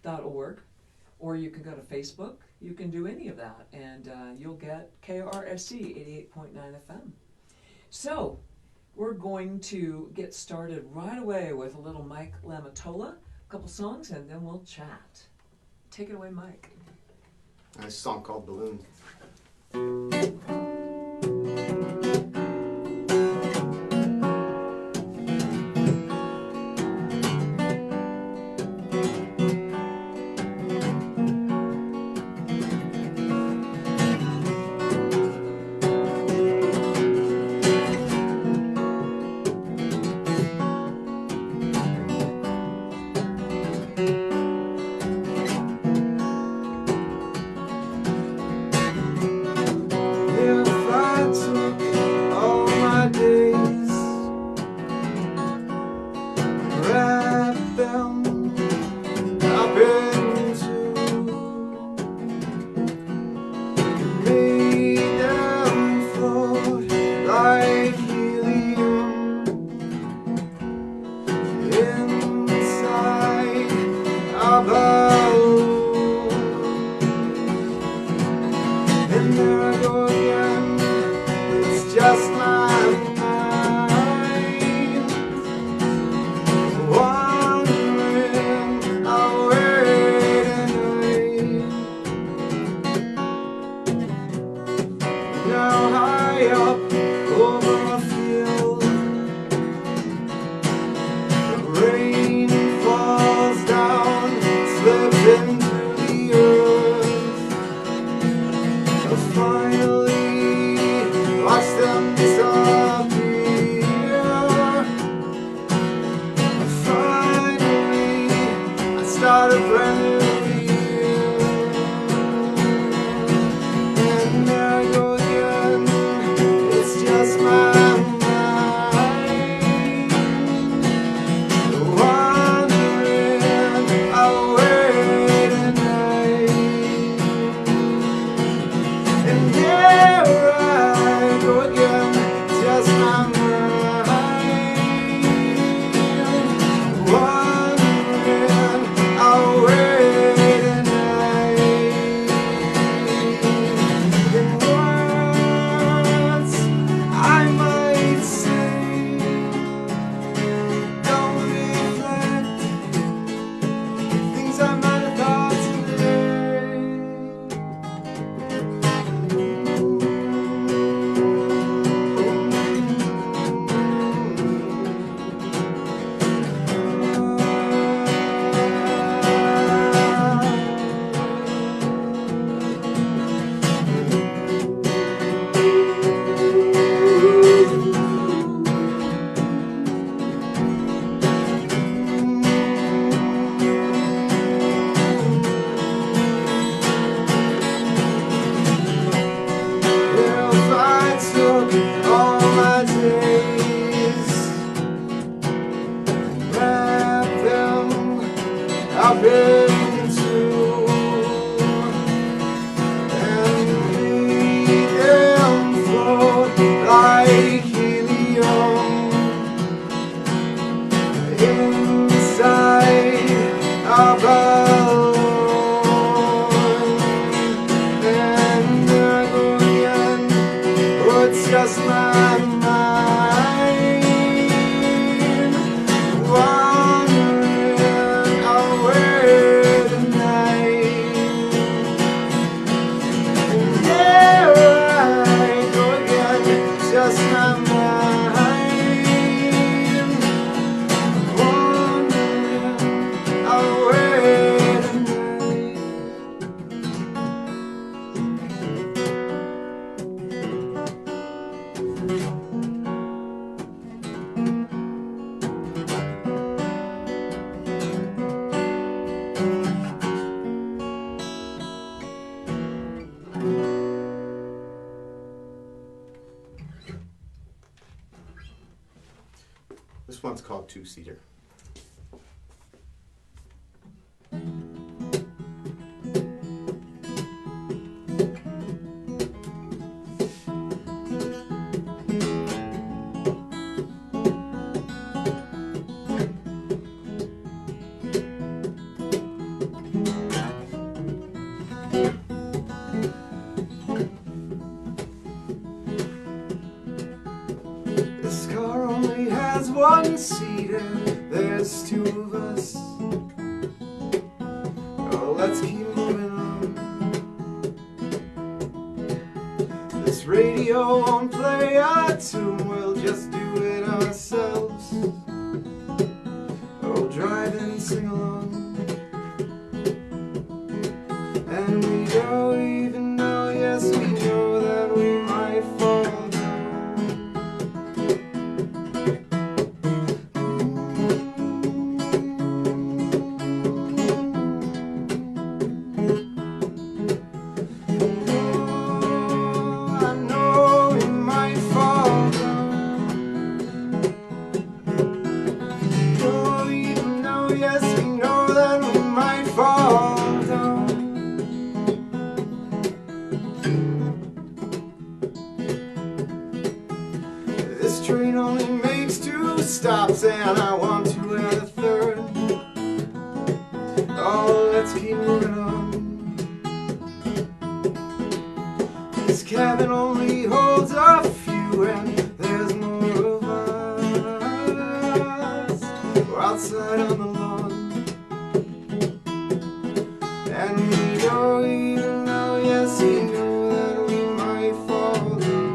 KRFC.org, or you can go to Facebook. You can do any of that, and you'll get KRFC 88.9 FM. So we're going to get started right away with a little Mike Lamitola, a couple songs, and then we'll chat. Take it away, Mike. A song called Balloon. This one's called Two-Seater. seater, there's two of us. Oh, let's keep moving on. This radio won't play our tune, we'll just do it ourselves. Oh, drive and sing along. And we don't even know, yes, we know that we might fall down. Oh, I know we might fall down. Don't even know, yes, we know that we might fall down. This train only makes 2 stops and I want to add a third. Oh, let's keep moving on. This cabin only holds a few and there's more of us. We're outside on the lawn. And we don't even know, yes, we know that we might fall down.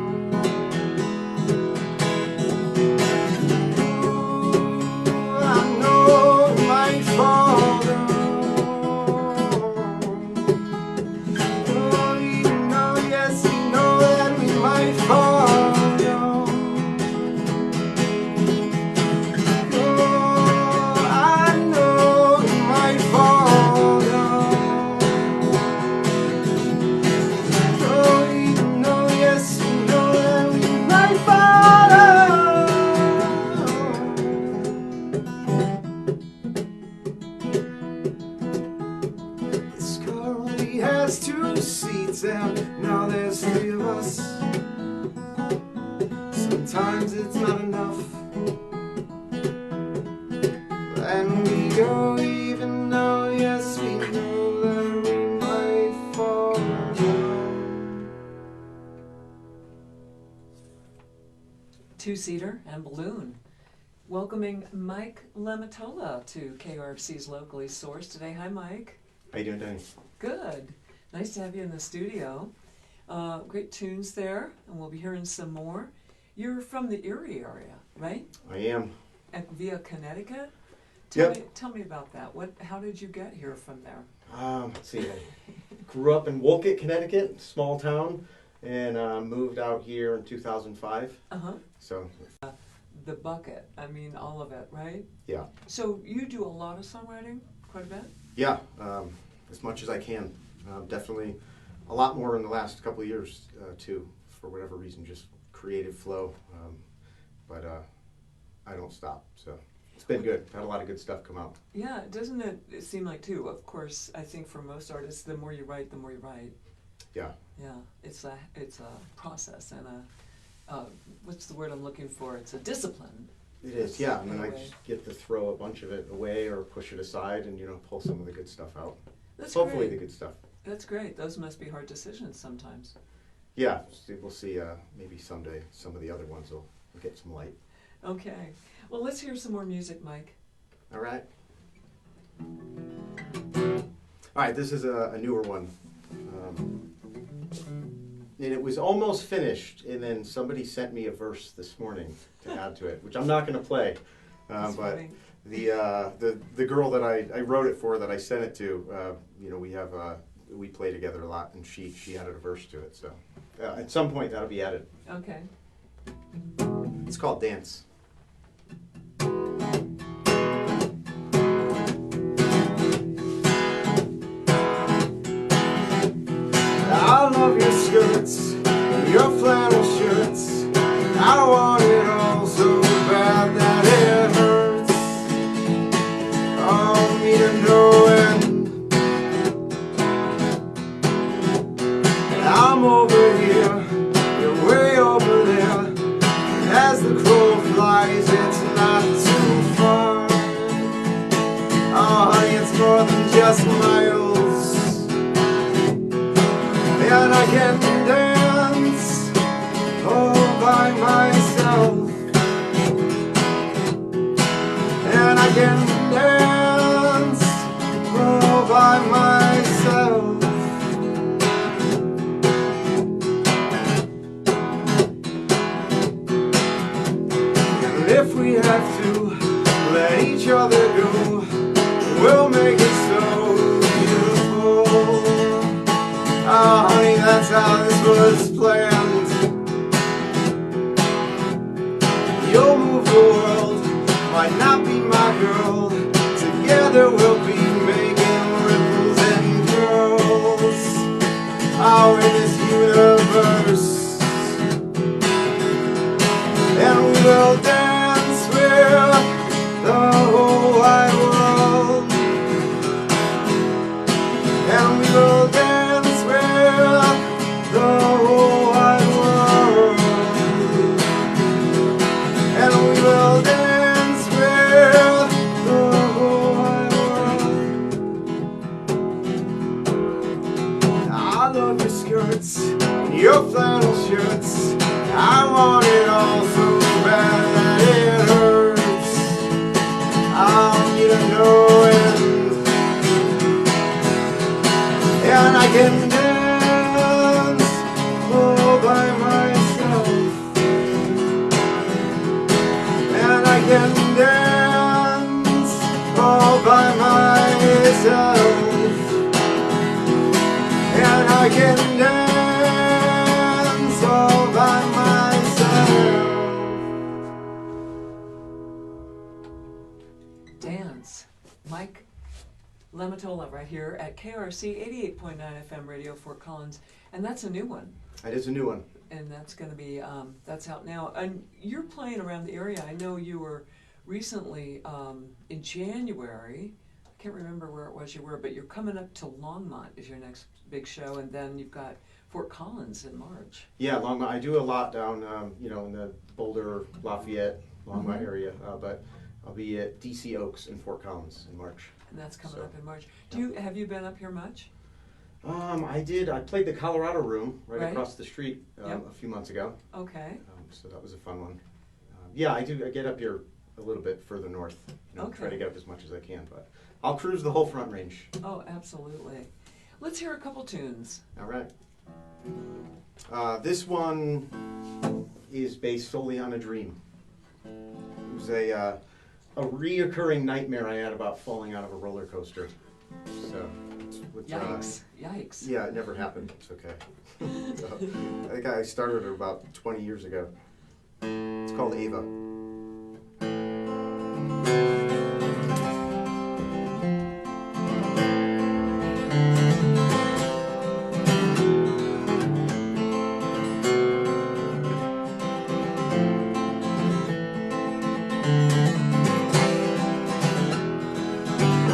I know we might fall down. Don't even know, yes, we know that we might fall down. Oh, I know we might fall down. Don't even know, yes, we know that we might fall down. This car only has 2 seats and now there's 3 of us. Sometimes it's not enough. And we don't even know, yes, we know that we might fall down. 2-seater and balloon. Welcoming Mike Lamitola to KRFC's Locally Sourced today. Hi, Mike. How you doing, Danny? Good. Nice to have you in the studio. Great tunes there, and we'll be hearing some more. You're from the Erie area, right? I am. Via Connecticut? Yep. Tell me about that. How did you get here from there? Let's see. I grew up in Wolcott, Connecticut, small town, and moved out here in 2005. Uh-huh. So, The bucket. I mean, all of it, right? yeah. So you do a lot of songwriting? Quite a bit? Yeah, as much as I can. Definitely a lot more in the last couple of years, too, for whatever reason, just creative flow. But I don't stop, so it's been good. Had a lot of good stuff come out. Yeah, doesn't it seem like, too? Of course, I think for most artists, the more you write, the more you write. Yeah. Yeah, it's a process and what's the word I'm looking for? It's a discipline. It is, yeah. I mean, I Anyway. just get to throw a bunch of it away or push it aside and, pull some of the good stuff out. That's Hopefully great. the good stuff. That's great. Those must be hard decisions sometimes. Yeah, we'll see. Maybe someday some of the other ones will get some light. Okay. Well, let's hear some more music, Mike. All right. All right, this is a newer one. And it was almost finished, and then somebody sent me a verse this morning to add to it, which I'm not going to play. That's But funny. the girl that I wrote it for, that I sent it to, we play together a lot, and she added a verse to it. So at some point that'll be added. Okay. It's called Dance. I love your skirts, your flannel shirts. I want it all so bad that it hurts. Oh, me to no end. And I'm over here, you're way over there. And as the crow flies, it's not too far. Oh, honey, it's more than just miles. And I can dance all by myself. skirts, your flannel shirts. I want it all so bad that it hurts. I need to know it, and I can dance all by myself, and I can dance all by myself, and I can dance all by myself. Dance. Mike Lamitola right here at KRFC 88.9 FM Radio Fort Collins, and that's a new one. That is a new one. And that's going to be, that's out now. And you're playing around the area. I know you were recently in January. I can't remember where it was you were, but you're coming up to Longmont is your next big show, and then you've got Fort Collins in March. Yeah, Longmont. I do a lot down, in the Boulder, Lafayette, Longmont area, but I'll be at DC Oaks in Fort Collins in March. And that's coming So, up in March. yeah. Have you been up here much? I did. I played the Colorado Room right Right. across the street Yep. a few months ago, Okay. so that was a fun one. Yeah, I do. I get up here a little bit further north. Try Okay. to get up as much as I can, but I'll cruise the whole Front Range. Oh, absolutely. Let's hear a couple tunes. All right. This one is based solely on a dream. It was a reoccurring nightmare I had about falling out of a roller coaster. So, Yikes. Yikes. yeah, it never happened. It's okay. So, I think I started it about 20 years ago. It's called Ava.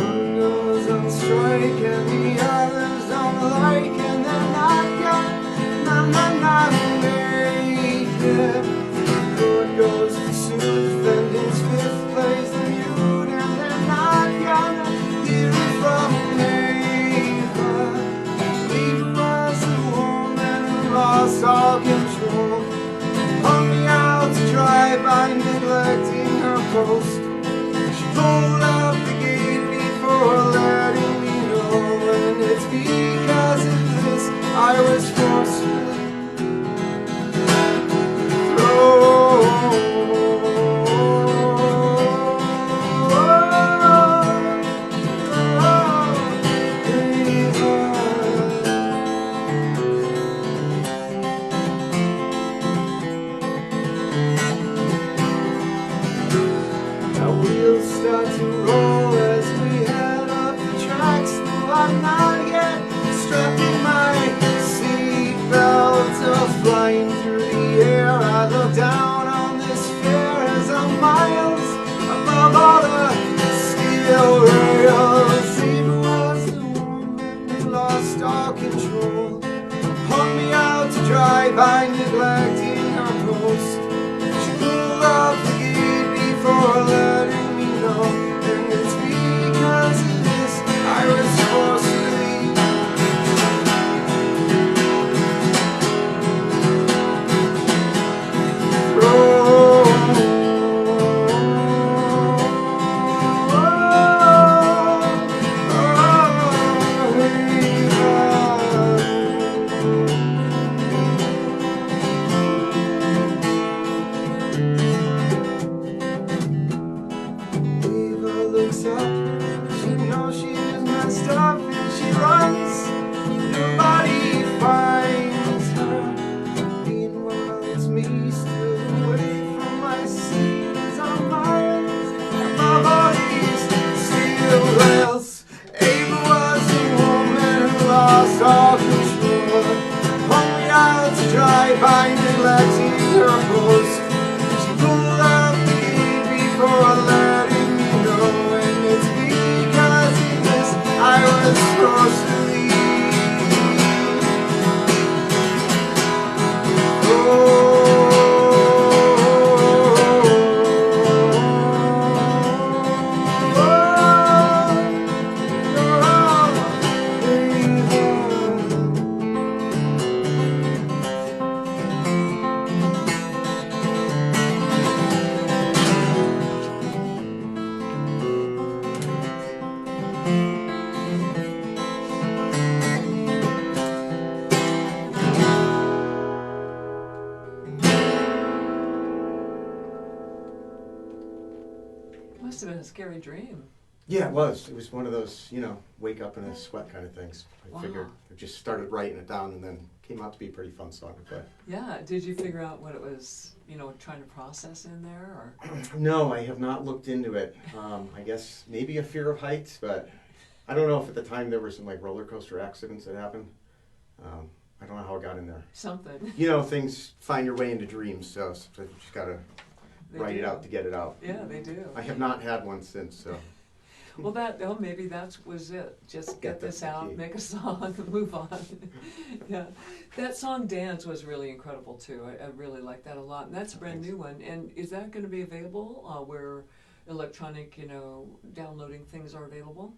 One goes on strike and the others don't like, and they're not gonna make it. Good goes to Sue, defendant's fifth place, the mute, and they're not gonna hear it from Ava. Eva was a woman who lost all control, hung me out to dry by neglecting her post. She pulled out the gate before letting me know, and it's because of this I was forced to Our wheels start to roll as we head up the tracks. Though I'm not yet strapped in my seatbelt, flying through the air. I look down on this fair as I'm miles above all the steel rails. Eva was the woman who lost all control, hung me out to dry by neglecting her post. She pulled up the gate before letting me know, and it's because of this I was forced to leave. Eva looks up, she knows she is messed up, and she runs. Nobody finds her. Meanwhile, it's me still away from my seat as I'm miles above all these steel rails. Ava was a woman who lost all control, hung me out to dry by neglecting her post. She pulled out the gate before letting me know, and it's because of this I was supposed to leave. a scary dream. Yeah, it was. It was one of those, wake up in a sweat kind of things. I Wow. figured I just started writing it down and then came out to be a pretty fun song to play. Yeah. Did you figure out what it was, trying to process in there, or? No, I have not looked into it. I guess maybe a fear of heights, but I don't know if at the time there were some like roller coaster accidents that happened. I don't know how it got in there. Something. Things find your way into dreams, so you just gotta They write it do. out to get it out. Yeah, they do. I have not had one since, so. Well, maybe that was it. Just get Get this the out, key. make a song, and move on. Yeah, that song "Dance" was really incredible too. I really like that a lot, and that's a brand new one. And is that going to be available where electronic, downloading things are available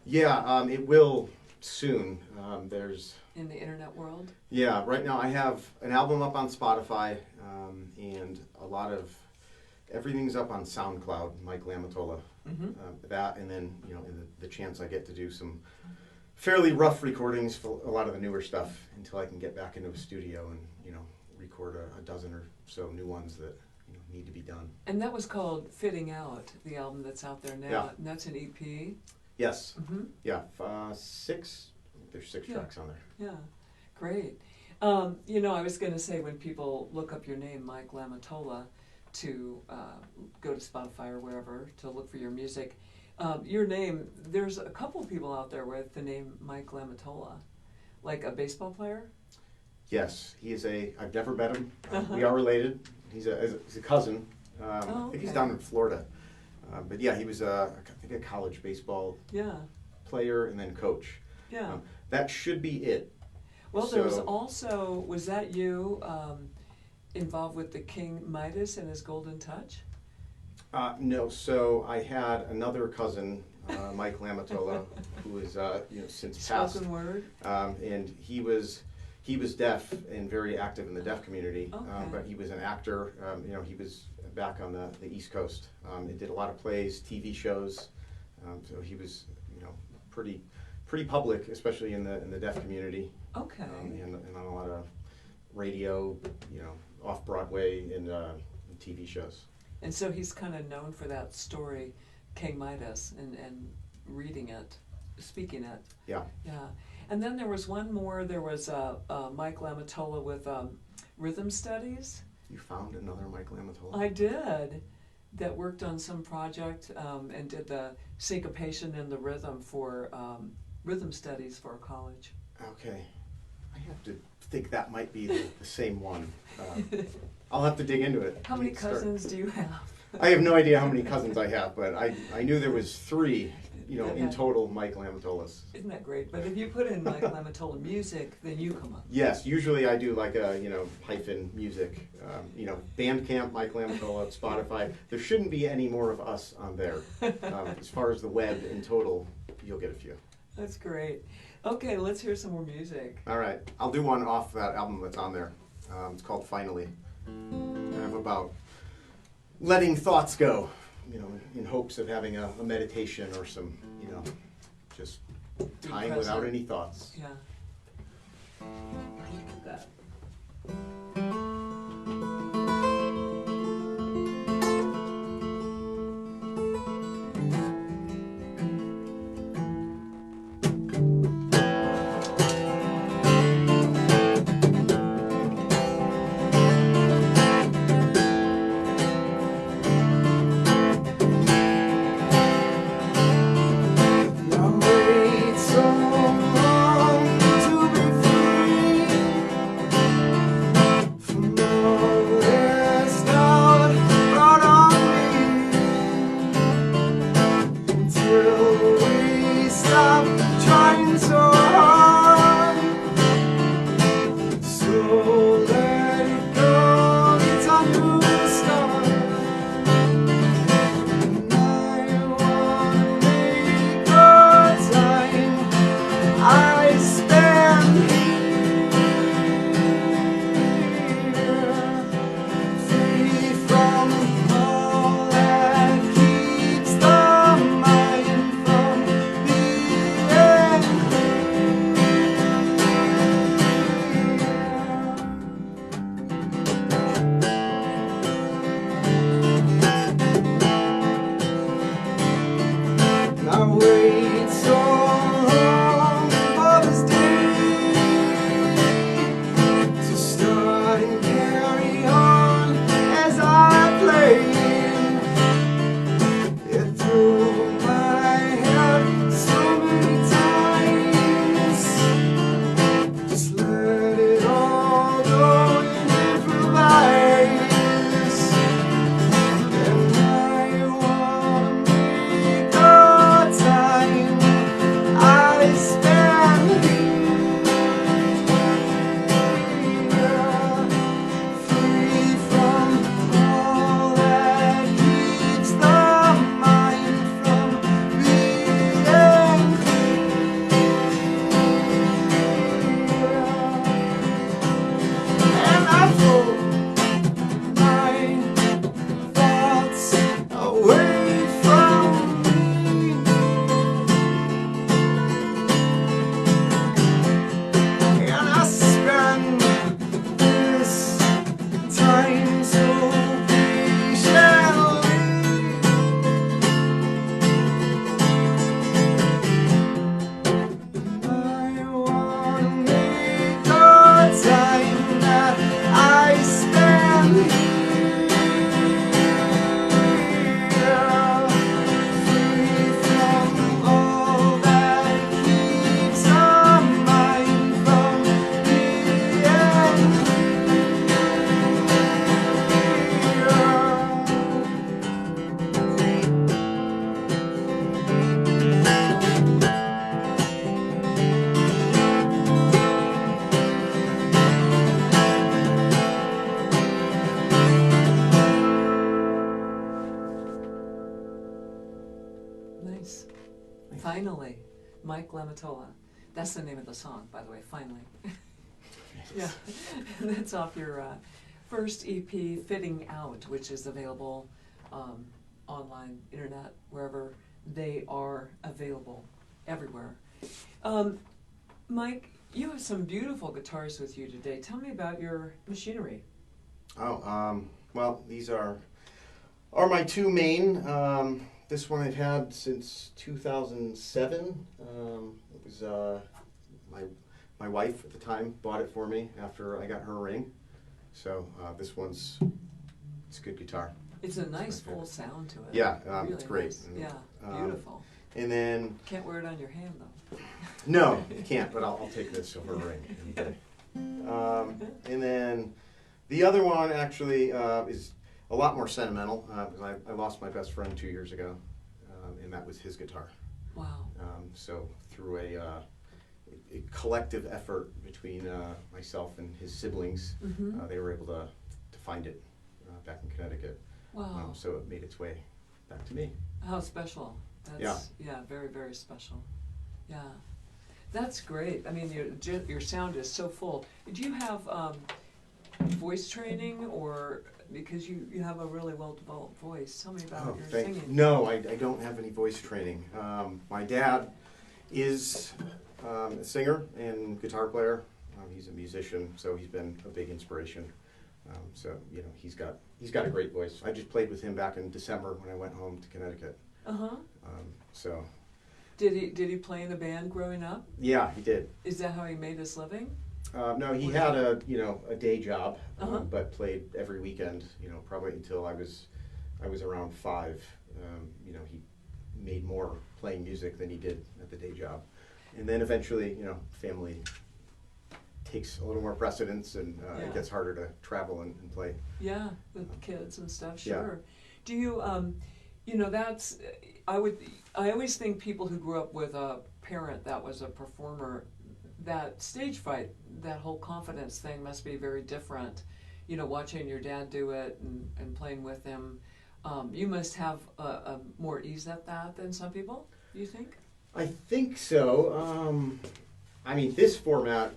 Yeah, it will soon. There's in the internet world? Yeah, right now I have an album up on Spotify, and a lot of everything's up on SoundCloud, Mike Lamitola. Mm-hmm. That, and then in the chance I get to do some fairly rough recordings for a lot of the newer stuff until I can get back into a studio and record a dozen or so new ones that need to be done. And that was called "Fitting Out," the album that's out there now, Yeah. and that's an EP. Yes, Mm-hmm. yeah, six. There's six Yeah. tracks on there. Yeah, great. I was going to say, when people look up your name, Mike Lamitola, to go to Spotify or wherever to look for your music, your name, there's a couple of people out there with the name Mike Lamitola, like a baseball player. Yes, he is I've never met him. Uh-huh. We are related. He's a cousin. I think he's okay. down in Florida. But yeah, he was I think a college baseball Yeah, player and then coach. yeah. That should be it. Well, there was So- also, was that you involved with the King Midas and his Golden Touch? No, so I had another cousin, Mike Lamitola, who is since passed, Spoken word? and he was deaf and very active in the deaf community. Okay. But he was an actor. He was back on the East Coast. He did a lot of plays, TV shows. So he was pretty public, especially in the deaf community, Okay. and on a lot of radio, off Broadway and TV shows. And so he's kind of known for that story, King Midas, and reading it, speaking it. Yeah. Yeah. And then there was one more. There was Mike Lamitola with rhythm studies. You found another Mike Lamitola? I did. That worked on some project and did the syncopation and the rhythm for rhythm studies for college. Okay. I have to think that might be the same one. I'll have to dig into it. How many cousins do you have? I have no idea how many cousins I have, but I knew there was three, in Okay. total Mike Lamitolas. Isn't that great? But if you put in Mike Lamitola music, then you come up. Yes, usually I do like a, hyphen music, Bandcamp, Mike Lamitola, Spotify. There shouldn't be any more of us on there. As far as the web in total, you'll get a few. That's great. Okay, let's hear some more music. All right, I'll do one off that album that's on there. It's called Finally. Kind of about letting thoughts go, in hopes of having a meditation or some, just time without present. any thoughts. Yeah. Look at that. I wait so long to be free from all this doubt brought on me until we stop trying so hard. So let it go, it's a new start. And I wanna make the time I spend here free from all that keeps the mind from being Mike Lamitola. That's the name of the song, by the way, Finally. Yeah, that's off your first EP, Fitting Out, which is available online, internet, wherever they are available, everywhere. Mike, you have some beautiful guitars with you today. Tell me about your machinery. Well, these are my two main. This one I've had since 2007. It was my wife at the time bought it for me after I got her ring. So it's a good guitar. It's a nice full sound to it. Yeah, Really it's great. nice. And, Yeah, beautiful. And then Can't wear it on your hand though. no, you can't. But I'll take this silver ring. And then the other one actually is a lot more sentimental. I lost my best friend 2 years ago, and that was his guitar. Wow. So through a collective effort between myself and his siblings, Mm-hmm. they were able to find it back in Connecticut. Wow. So it made its way back to me. How special. That's, yeah, very, very special. Yeah. That's great. I mean, your sound is so full. Do you have voice training, or because you have a really well-developed voice? Tell me about your Thanks. singing. No, I don't have any voice training. My dad is a singer and guitar player. He's a musician, so he's been a big inspiration. So he's got a great voice. I just played with him back in December when I went home to Connecticut. Uh-huh. So. Did he play in a band growing up? Yeah, he did. Is that how he made his living? No, he had a day job, Uh-huh. but played every weekend. Probably until I was around 5. He made more playing music than he did at the day job, and then eventually, family takes a little more precedence, and Yeah. it gets harder to travel and play. Yeah, with kids and stuff. Yeah. Sure. Do you? That's. I always think people who grew up with a parent that was a performer, that stage fright, that whole confidence thing must be very different. Watching your dad do it and playing with him, you must have a more ease at that than some people. You think? I think so. This format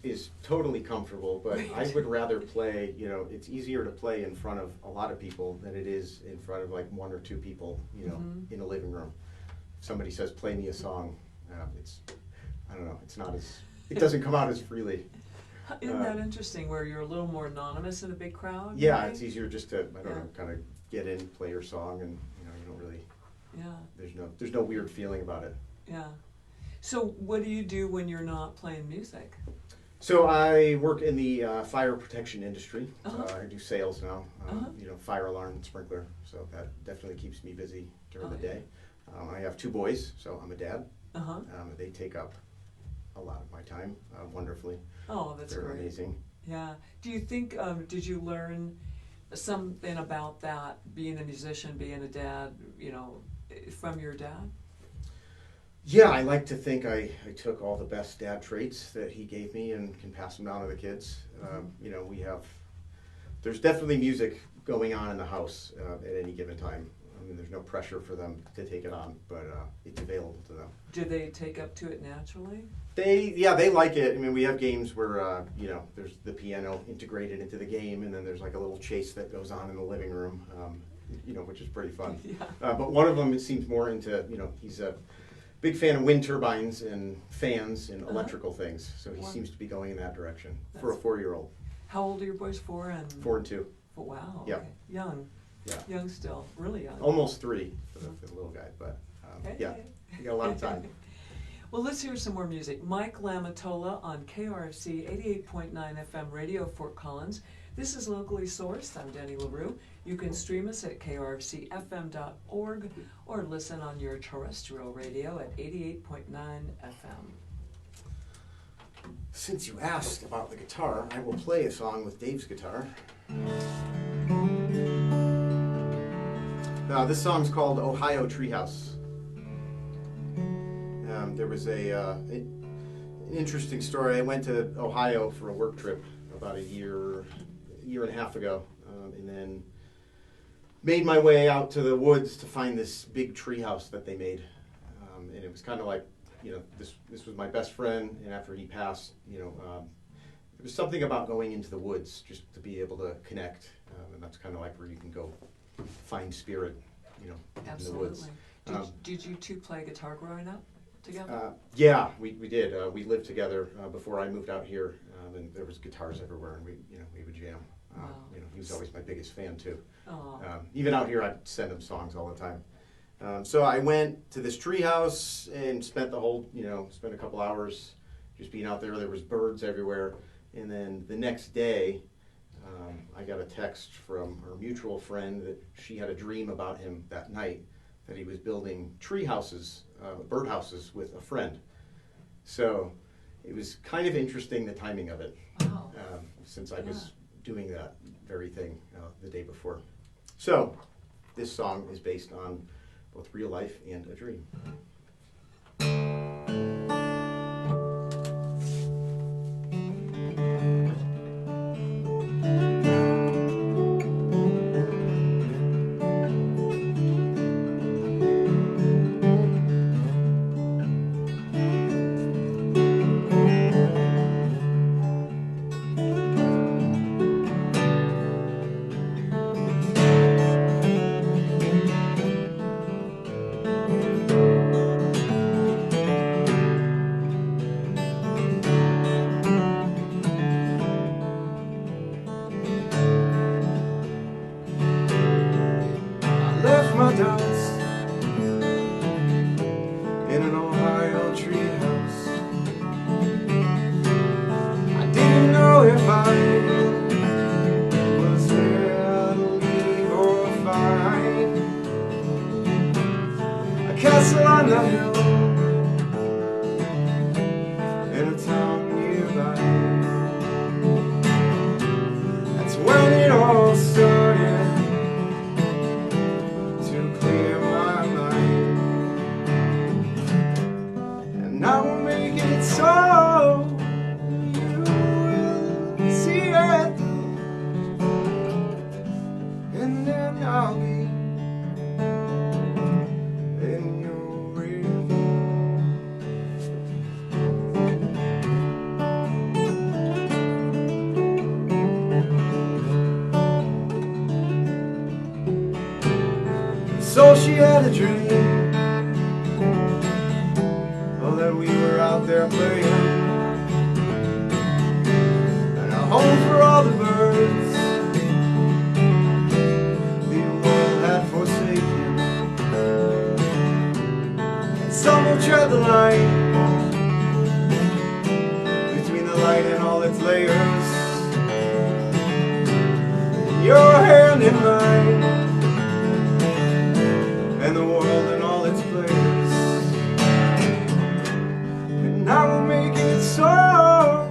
is totally comfortable, but Right. I would rather play, it's easier to play in front of a lot of people than it is in front of like 1 or 2 people, Mhm. in a living room. If somebody says, play me a song, I don't know, it doesn't come out as freely. Isn't that interesting, where you're a little more anonymous in a big crowd? Yeah, maybe? it's easier just to, I don't Yeah. know, kind of get in, play your song, and, you don't really, Yeah, there's no weird feeling about it. yeah. So what do you do when you're not playing music? So I work in the fire protection industry. Uh-huh. I do sales now, Uh-huh. fire alarm and sprinkler. So that definitely keeps me busy during the yeah. day. I have 2 boys, so I'm a dad. Uh-huh. They take up a lot of my time, wonderfully. Oh, that's They're great. amazing. Yeah. Do you think, did you learn something about that, being a musician, being a dad, from your dad? Yeah, I like to think I took all the best dad traits that he gave me and can pass them down to the kids. There's definitely music going on in the house at any given time. There's no pressure for them to take it on, but it's available to them. Do they take up to it naturally? They like it. We have games where, there's the piano integrated into the game, and then there's like a little chase that goes on in the living room, which is pretty fun. Yeah. But one of them, it seems more into, he's a big fan of wind turbines and fans and electrical things, so he Wow. seems to be going in that direction for a That's- 4-year-old. How old are your boys? 4 and 4 and 2. Oh, wow. Yeah. Okay. Young. Yeah. Young still. Really young. Almost 3 for the little guy, but Hey. yeah, you got a lot of time. Well, let's hear some more music. Mike Lamitola on KRFC 88.9 FM radio, Fort Collins. This is Locally Sourced. I'm Denny LaRue. You can stream us at krfcfm.org or listen on your terrestrial radio at 88.9 FM. Since you asked about the guitar, I will play a song with Dave's guitar. This song's called Ohio Treehouse. There was an interesting story. I went to Ohio for a work trip about a year and a half ago, and then made my way out to the woods to find this big treehouse that they made. And it was kind of like this was my best friend, and after he passed, there was something about going into the woods just to be able to connect, and that's kind of like where you can go find spirit, in the woods. Absolutely. Did you two play guitar growing up together? Yeah, we did. We lived together before I moved out here, and there was guitars everywhere, and we would jam. Wow. He was always my biggest fan too. Oh. Even out here, I'd send him songs all the time. So I went to this tree house and spent spent a couple hours just being out there. There was birds everywhere. And then the next day, I got a text from our mutual friend that she had a dream about him that night, that he was building tree houses, bird houses with a friend. So it was kind of interesting, the timing of it, Wow. since I was doing that very thing the day before. So this song is based on both real life and a dream. Left my doubts in an Ohio treehouse. I didn't know if I was there to leave or find a castle on the hill in a town nearby. That's when it all started to clear my mind, and I will make it so you will see it, and then I'll be in your rear view. So she had a dream, oh, that we were out there playing, and a home for all the birds the world had forsaken. And some will tread the line between the light and all its layers, and your hand in mine, and the world and all its players. And I will make it so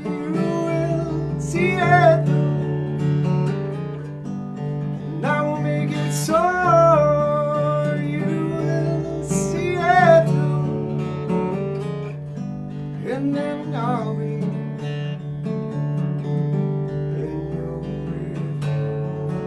you will see it, and I will make it so you will see it, and then I'll be in your rear view.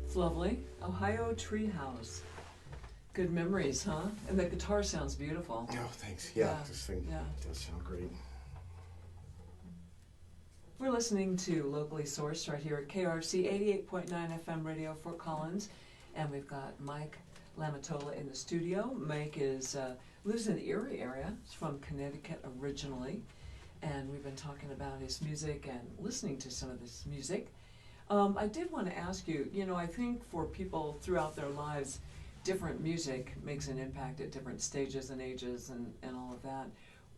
It's lovely. Ohio Treehouse. Good memories, huh? And the guitar sounds beautiful. Oh, thanks. Yeah, Yeah, this thing yeah. does sound great. We're listening to Locally Sourced right here at KRFC 88.9 FM radio, Fort Collins. And we've got Mike Lamitola in the studio. Mike lives in the Erie area. He's from Connecticut originally. And we've been talking about his music and listening to some of this music. I did want to ask you, I think for people throughout their lives, different music makes an impact at different stages and ages and all of that.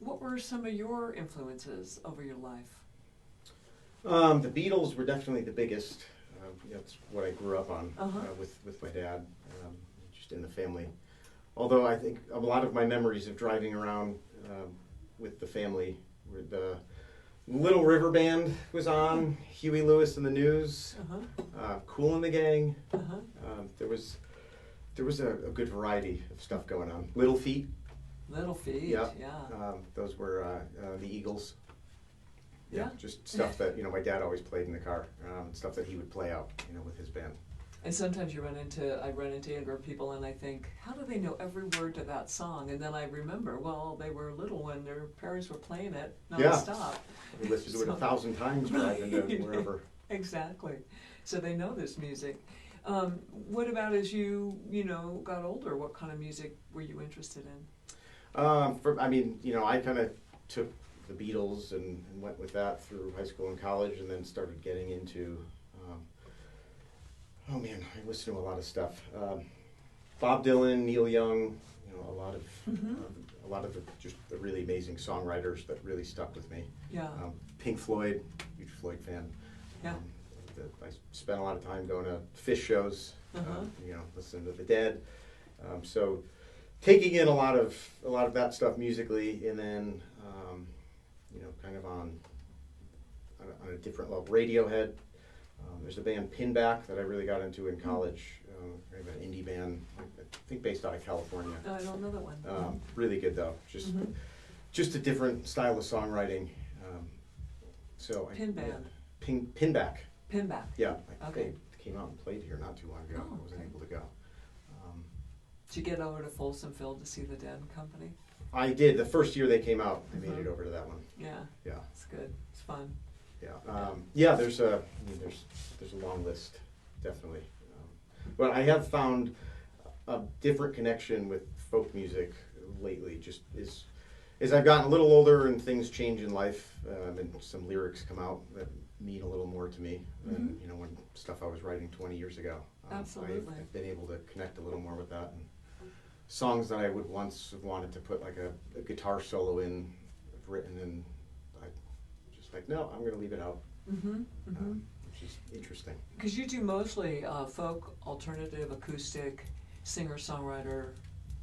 What were some of your influences over your life? The Beatles were definitely the biggest. That's what I grew up on with my dad, just in the family. Although I think a lot of my memories of driving around with the family were the Little River Band was on, Huey Lewis and the News, Kool and the Gang. There was a good variety of stuff going on. Little Feat. Little Feat, Yeah. yeah. Those were the Eagles. Yeah. Just stuff that my dad always played in the car. Stuff that he would play out, with his band. And sometimes I run into younger people and I think, how do they know every word to that song? And then I remember, well, they were little when their parents were playing it nonstop. We listened to it 1,000 times driving to wherever. Exactly. So they know this music. What about as you got older? What kind of music were you interested in? I kind of took the Beatles and went with that through high school and college, and then started getting into. I listened to a lot of stuff. Bob Dylan, Neil Young, a lot of the really amazing songwriters that really stuck with me. Yeah. Pink Floyd, huge Floyd fan. Yeah. I spent a lot of time going to Fish shows, listening to the Dead. So taking in a lot of that stuff musically, and then kind of on a different level. Radiohead. There's a band Pinback that I really got into in college. Kind of an indie band, I think based out of California. No, I don't know that one. Really good though. Just a different style of songwriting. Pinback. Pinback. Yeah. Okay. They came out and played here not too long ago. I wasn't able to go. Did you get over to Folsom Field to see the Dead Company? I did. The first year they came out, I made it over to that one. Yeah. Yeah. It's good. It's fun. Yeah. There's a long list, definitely. But I have found a different connection with folk music lately. Just as I've gotten a little older and things change in life, and some lyrics come out that mean a little more to me than when stuff I was writing 20 years ago. Absolutely. I've been able to connect a little more with that. And songs that I would once have wanted to put like a guitar solo in, I've written, and I just like, no, I'm going to leave it out. Which is interesting. Because you do mostly folk, alternative, acoustic, singer-songwriter.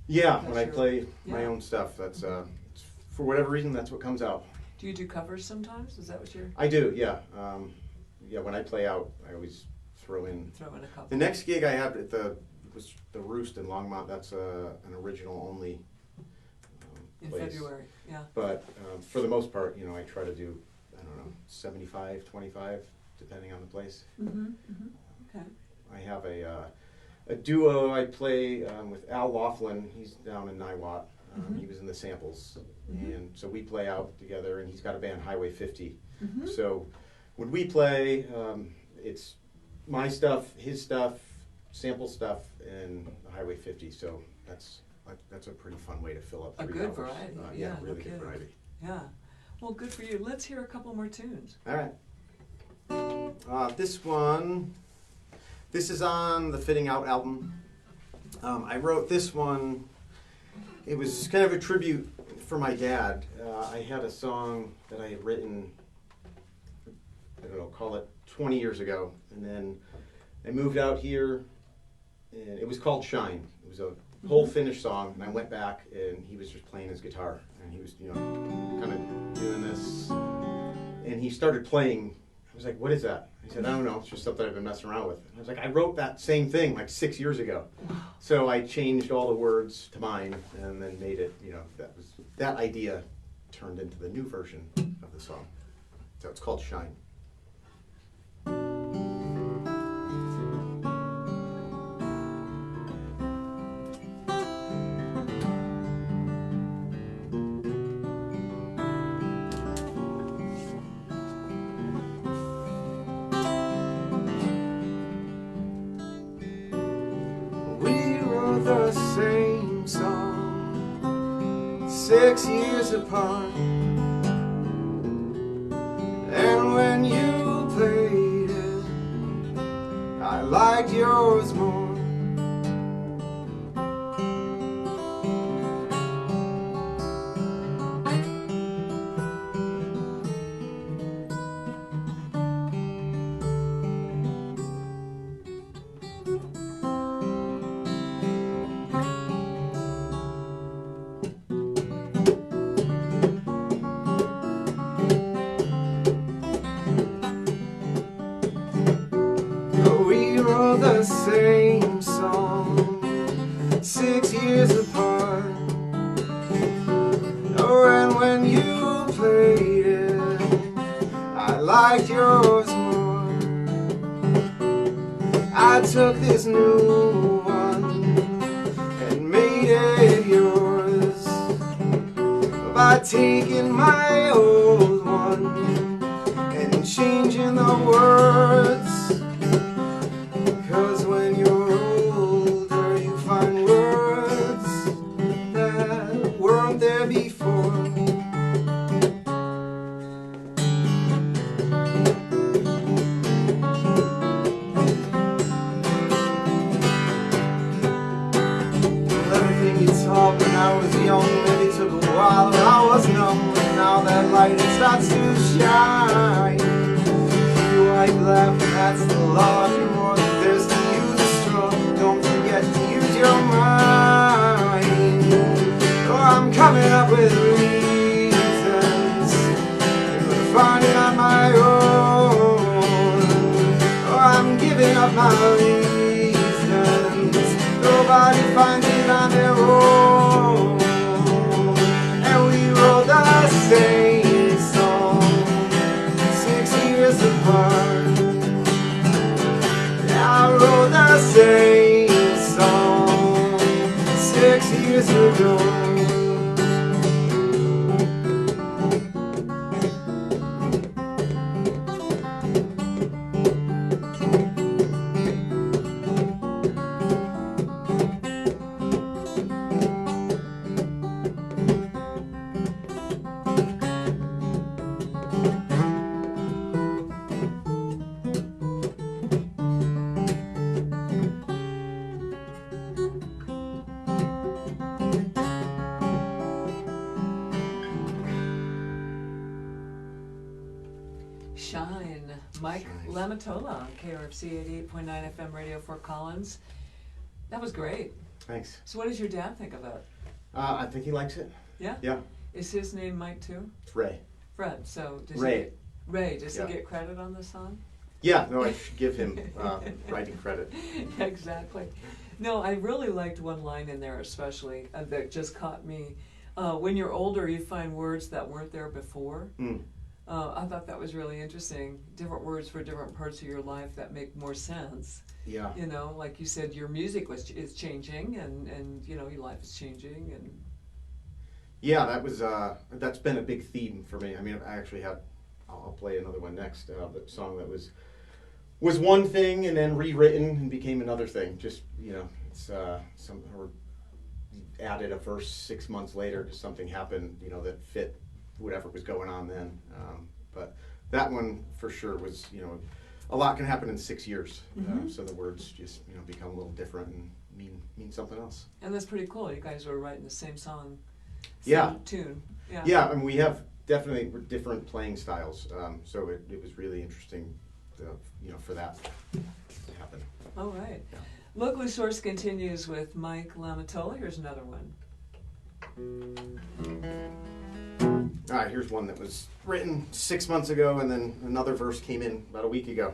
Yeah, when I play my own stuff, that's for whatever reason, that's what comes out. Do you do covers sometimes? Is that what you're? I do, yeah. When I play out, I always throw in a couple. The next gig I had was the Roost in Longmont. That's an original only in place. February, yeah. But for the most part, I try to do 75, 25, depending on the place. Okay. I have a duo I play with Al Laughlin. He's down in Niwot. He was in the Samples, and so we play out together. And he's got a band, Highway 50. So when we play, it's my stuff, his stuff, sample stuff, and Highway 50. So that's a pretty fun way to fill up 3 hours. A good variety. Really good variety. Yeah. Well, good for you. Let's hear a couple more tunes. All right. This is on the Fitting Out album. I wrote this one. It was kind of a tribute for my dad. I had a song that I had written, call it 20 years ago. And then I moved out here, and it was called Shine. It was a whole finished song, and I went back, and he was just playing his guitar. And he was, kind of doing this. And he started playing. I was like, what is that? He said, I don't know. It's just something I've been messing around with. And I was like, I wrote that same thing like 6 years ago. So I changed all the words to mine and then made it, that idea turned into the new version of the song. So it's called Shine. The same song 6 years apart, and when you played it yours more. We wrote the same song 6 years apart. Oh, and when you played it, I liked yours more. I took this new one and made it yours by taking my old one and changing the words. 'Cause when you're older, you find words that weren't there before. Everything you taught when I was young, maybe took a while and I was numb. But now that light, it starts to shine. You wipe laugh, and that's the law. You're more than thirsty, use the straw. Don't forget to use your mind. Oh, I'm coming up with reasons to find it on my own. Oh, I'm giving up my reasons. Nobody finds it on their own. And we wrote the same song 6 years apart. I wrote the same song 6 years ago. Shine. Mike Lamitola on KRFC 88.9 FM Radio Fort Collins. That was great. Thanks. So what does your dad think of it? I think he likes it. Yeah? Yeah. Is his name Mike too? It's Ray. Fred. So does Ray. Ray, does Yeah. he get credit on the song? Yeah, no, I should give him writing credit. Exactly. No, I really liked one line in there especially that just caught me. When you're older, you find words that weren't there before. Mm. I thought that was really interesting. Different words for different parts of your life that make more sense. Yeah. You know, like you said, your music is changing, and you know, your life is changing, and Yeah, that's been a big theme for me. I mean, I actually had, I'll play another one next, the song that was one thing and then rewritten and became another thing. Just, you know, it's or added a verse 6 months later to something happened, you know, that fit whatever was going on then. But that one for sure was, you know, a lot can happen in 6 years. Mhm. So the words just, you know, become a little different and mean something else. and that's pretty cool. You guys were writing the same song, same Yeah. tune. Yeah. Yeah, and we have definitely different playing styles. So it was really interesting, you know, for that to happen. All right. Yeah. Locally Sourced continues with Mike Lamitola. Here's another one. All right, here's one that was written 6 months ago, and then another verse came in about a week ago.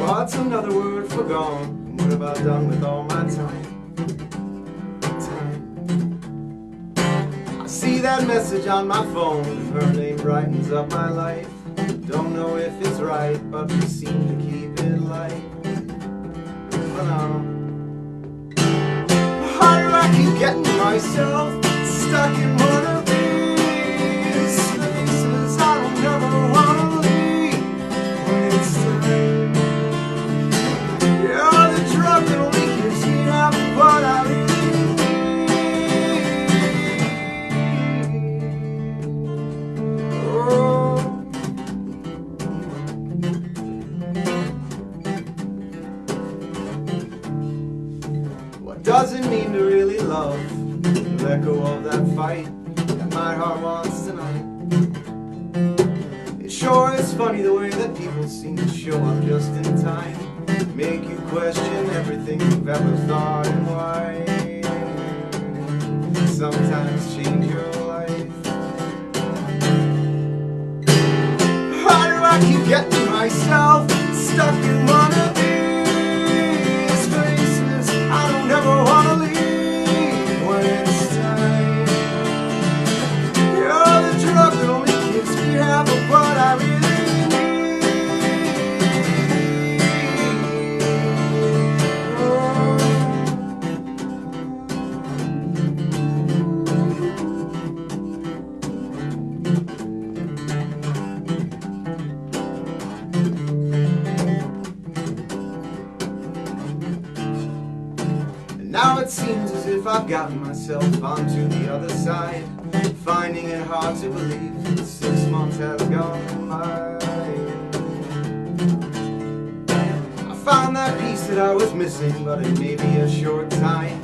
What's another word for gone? What have I done with all my time? I see that message on my phone. Her name brightens up my life. Don't know if it's right, but we seem to keep it light. But how do I keep getting myself stuck in one of these places I don't never want to leave when it's time? You're doesn't mean to really love. Let go of that fight that my heart wants tonight. It sure is funny the way that people seem to show up just in time, make you question everything you've ever thought and why. Sometimes change your life. Why do I keep getting myself stuck in one of these places I don't ever want to leave when it's time? You're the drug that only gives me half of what I really need. And now it seems as if I've gotten myself onto the other side, finding it hard to believe that 6 months has gone by. I found that piece that I was missing, but it may be a short time.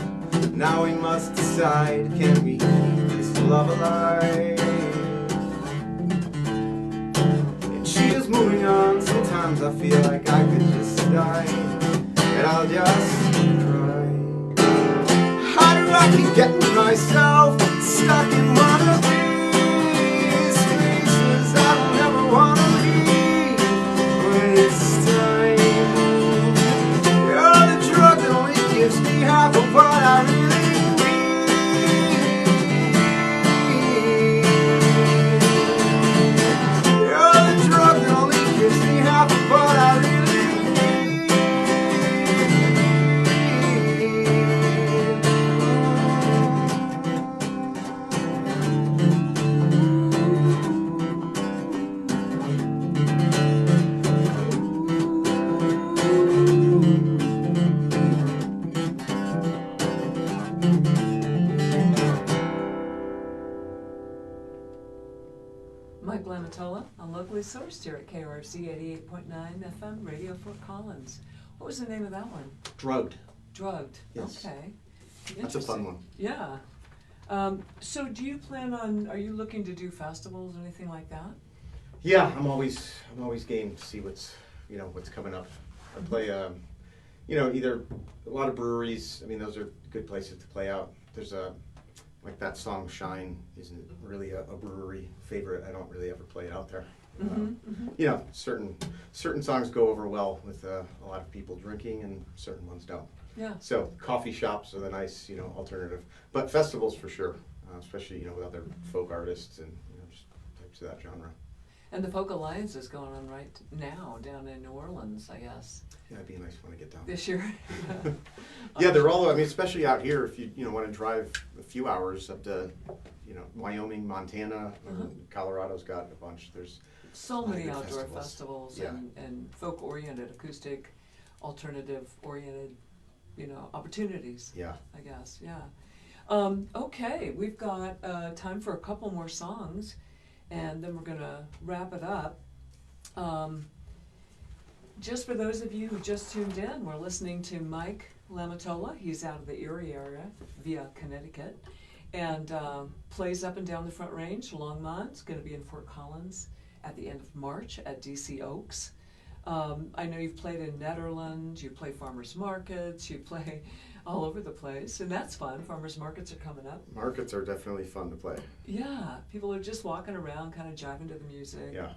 Now we must decide, can we keep this love alive? And she is moving on, sometimes I feel like I could just die, and I'll just cry. How do I keep getting myself stuck in one of these places I don't ever want to leave when it's time? You're the drug that only gives me half of what I really need. You're the drug that only gives me half of what I really need. Mike Lamitola, I'm locally sourced here at KRFC 88.9 FM, Radio Fort Collins. What was the name of that one? Drugged. Drugged. Yes. Okay. That's a fun one. Yeah. So do you plan on, are you looking to do festivals or anything like that? Yeah, I'm always game to see what's coming up. I play either a lot of breweries. I mean, those are good places to play out. There's like that song "Shine" isn't really a brewery favorite. I don't really ever play it out there. Certain songs go over well with a lot of people drinking, and certain ones don't. Yeah. So coffee shops are the nice alternative, but festivals for sure, especially with other folk artists and just types of that genre. And the Folk Alliance is going on right now down in New Orleans, I guess. Yeah, it'd be a nice one to get down. This year. Yeah, they're all. I mean, especially out here, if you want to drive a few hours up to Wyoming, Montana, Colorado's got a bunch. There's So many good outdoor festivals. festivals Yeah. and folk-oriented, acoustic, alternative-oriented, opportunities. Yeah. I guess, yeah. Okay, we've got time for a couple more songs, and then we're gonna wrap it up. Just for those of you who just tuned in, we're listening to Mike Lamitola. He's out of the Erie area via Connecticut, and plays up and down the Front Range. Longmont's going to be in Fort Collins at the end of March at DC Oaks. I know you've played in Netherlands, you play farmers markets, you play all over the place, and that's fun. Farmers markets are coming up. Markets are definitely fun to play. Yeah, people are just walking around, kind of jiving to the music. Yeah.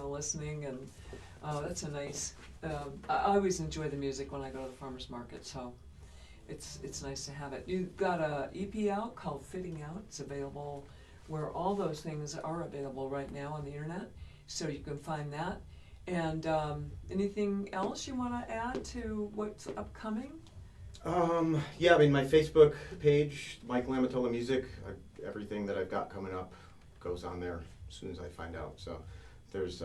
Listening, and that's a nice. I always enjoy the music when I go to the farmers market, so it's nice to have it. You've got a EP out called Fitting Out. It's available where all those things are available right now on the internet, so you can find that. And anything else you want to add to what's upcoming? Yeah, I mean, my Facebook page, Mike Lamitola Music, everything that I've got coming up goes on there as soon as I find out. So there's,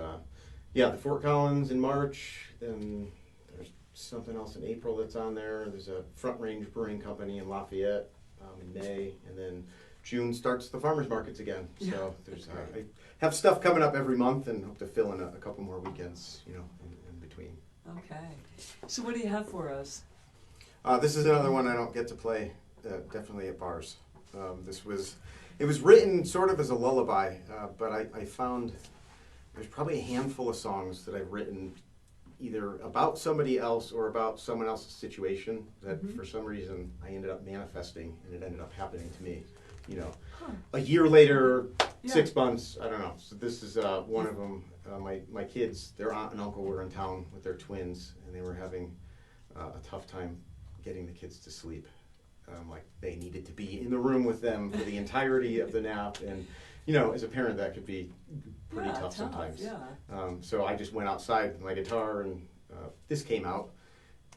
the Fort Collins in March, then there's something else in April that's on there. There's a Front Range Brewing Company in Lafayette in May, and then June starts the farmers markets again. Yeah, So there's, I have stuff coming up every month and hope to fill in a couple more weekends, in between. Okay. So what do you have for us? This is another one I don't get to play, definitely at bars. It was written sort of as a lullaby, but I found there's probably a handful of songs that I've written either about somebody else or about someone else's situation that for some reason I ended up manifesting and it ended up happening to me. You know, a year later, 6 months, I don't know. So this is one of them. My kids, their aunt and uncle were in town with their twins, and they were having a tough time getting the kids to sleep. Like they needed to be in the room with them for the entirety of the nap, and you know, as a parent, that could be pretty tough sometimes. Yeah. So I just went outside with my guitar, and this came out.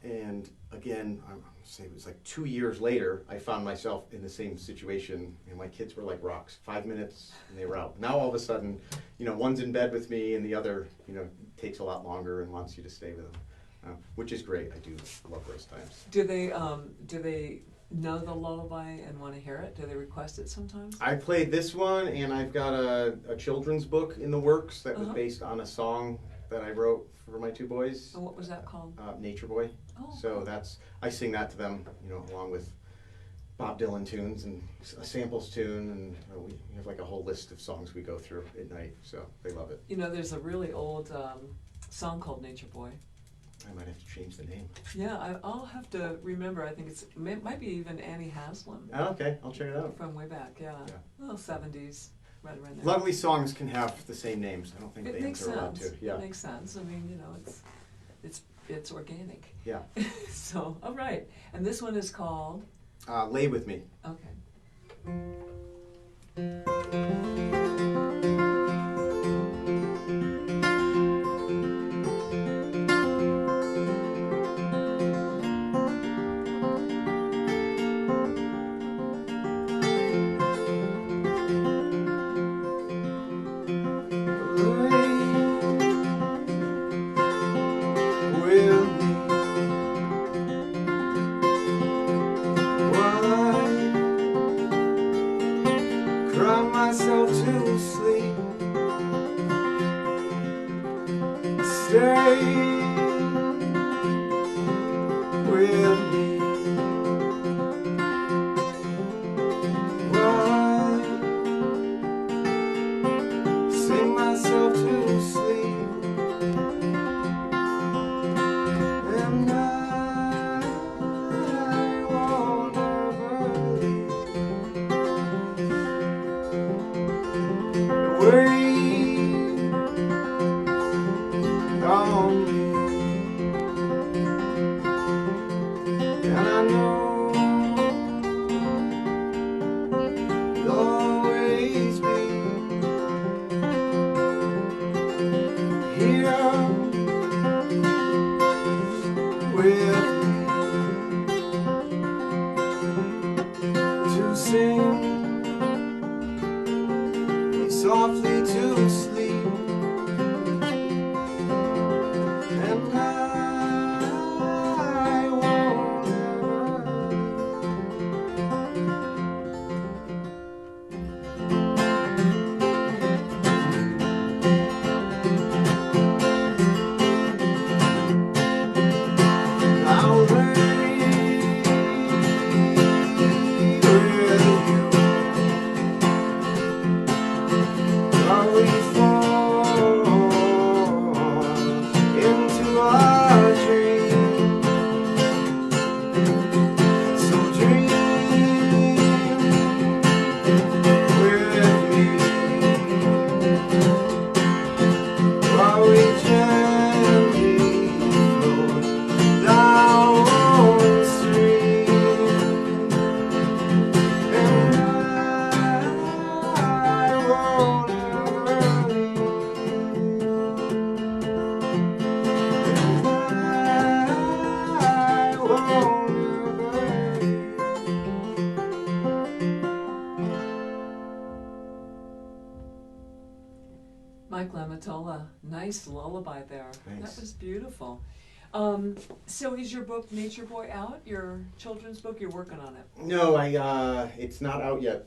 And again, I'm say it was like 2 years later, I found myself in the same situation, and my kids were like rocks. 5 minutes, and they were out. Now all of a sudden, you know, one's in bed with me, and the other, you know, takes a lot longer and wants you to stay with them, which is great. I do love those times. Do they know the lullaby and want to hear it? Do they request it sometimes? I played this one, and I've got a children's book in the works that was based on a song that I wrote for my two boys. And what was that called? Nature Boy. Oh, So I sing that to them, you know, along with Bob Dylan tunes and a samples tune, and we have like a whole list of songs we go through at night, so they love it. You know, there's a really old song called Nature Boy. I might have to change the name. Yeah, I'll have to remember. I think it might be even Annie Haslam. Oh, okay, I'll check it out. From way back, yeah. Well, 70s, right around there. Lovely songs can have the same names. I don't think It makes bands are allowed sense. to. Yeah. It makes sense. I mean, you know, it's organic. Yeah. So, all right. And this one is called? Lay With Me. Okay. Myself to sleep. Stay with me. Why sing myself to sleep? And I won't ever leave. Wait on me, and I know you'll always be here with me to sing softly to sleep, and I won't ever I'll lay with you. While we fall into our dream, so dream with me while we gently float down the stream, and I won't ever leave. I won't ever leave. Mike Lamitola, nice lullaby there. Thanks. That was beautiful. So is your book Nature Boy out? Your children's book? You're working on it. No, it's not out yet.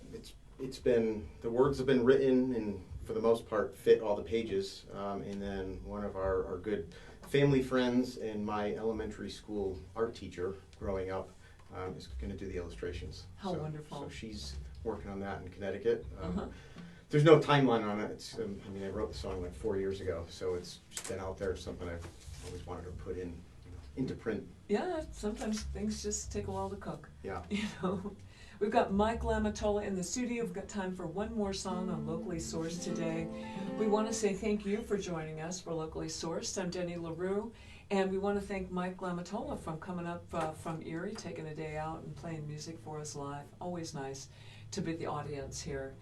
It's been, the words have been written and for the most part fit all the pages. And then one of our good family friends and my elementary school art teacher growing up is going to do the illustrations. How wonderful. So she's working on that in Connecticut. Uh-huh. There's no timeline on it. It's, I wrote the song like 4 years ago, so it's just been out there, something I've always wanted to put in, into print. Yeah, sometimes things just take a while to cook. Yeah. You know, we've got Mike Lamitola in the studio. We've got time for one more song on Locally Sourced today. We want to say thank you for joining us for Locally Sourced. I'm Denny LaRue, and we want to thank Mike Lamitola from coming up from Erie, taking a day out and playing music for us live. Always nice to be the audience here.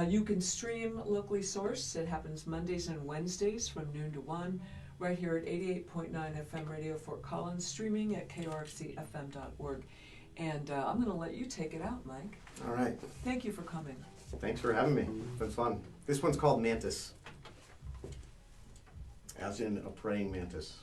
You can stream Locally Sourced. It happens Mondays and Wednesdays from noon to 1, right here at 88.9 FM Radio Fort Collins, streaming at krfcfm.org. And I'm going to let you take it out, Mike. All right. Thank you for coming. Thanks for having me. It's been fun. This one's called Mantis, as in a praying mantis.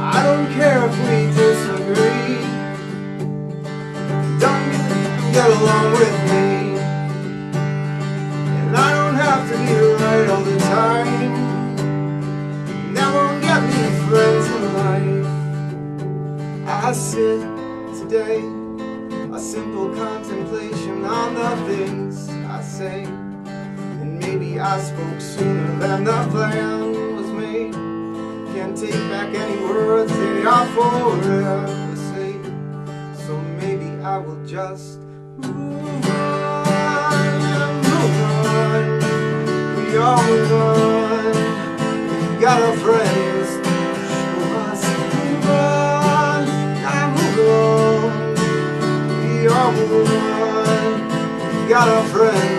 I don't care if we disagree. Don't get along with me. And I don't have to be right all the time. That won't get me friends in life. I sit today, a simple contemplation on the things I say. And maybe I spoke sooner than the plan was made. Can't take back any words, they are forever safe. So maybe I will just move on, move on. We all move on. We got our friends, show us. Move on, I move on. We all move on. We got our friends.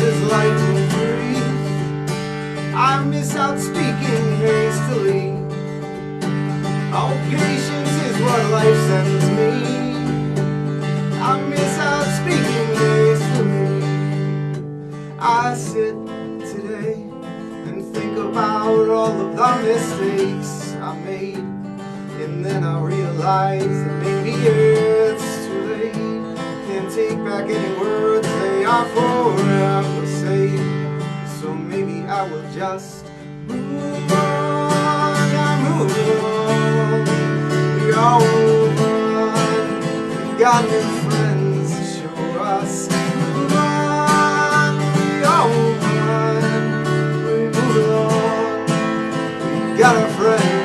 Is lightning free. I miss out speaking hastily. Oh, patience is what life sends me. I miss out speaking hastily. I sit today and think about all of the mistakes I made, and then I realize that maybe it's too late. Can't take back any words, they are forever safe. So maybe I will just move on, I move on. We all move on. We got new friends to show us. Move on, we all move on. We move on. We got our friends.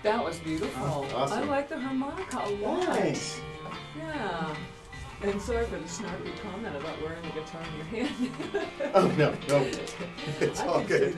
That was beautiful. Awesome. I like the harmonica a lot. Nice. Yeah. And sorry for the snarky comment about wearing the guitar in your hand. Oh, no, no. It's I all can see good.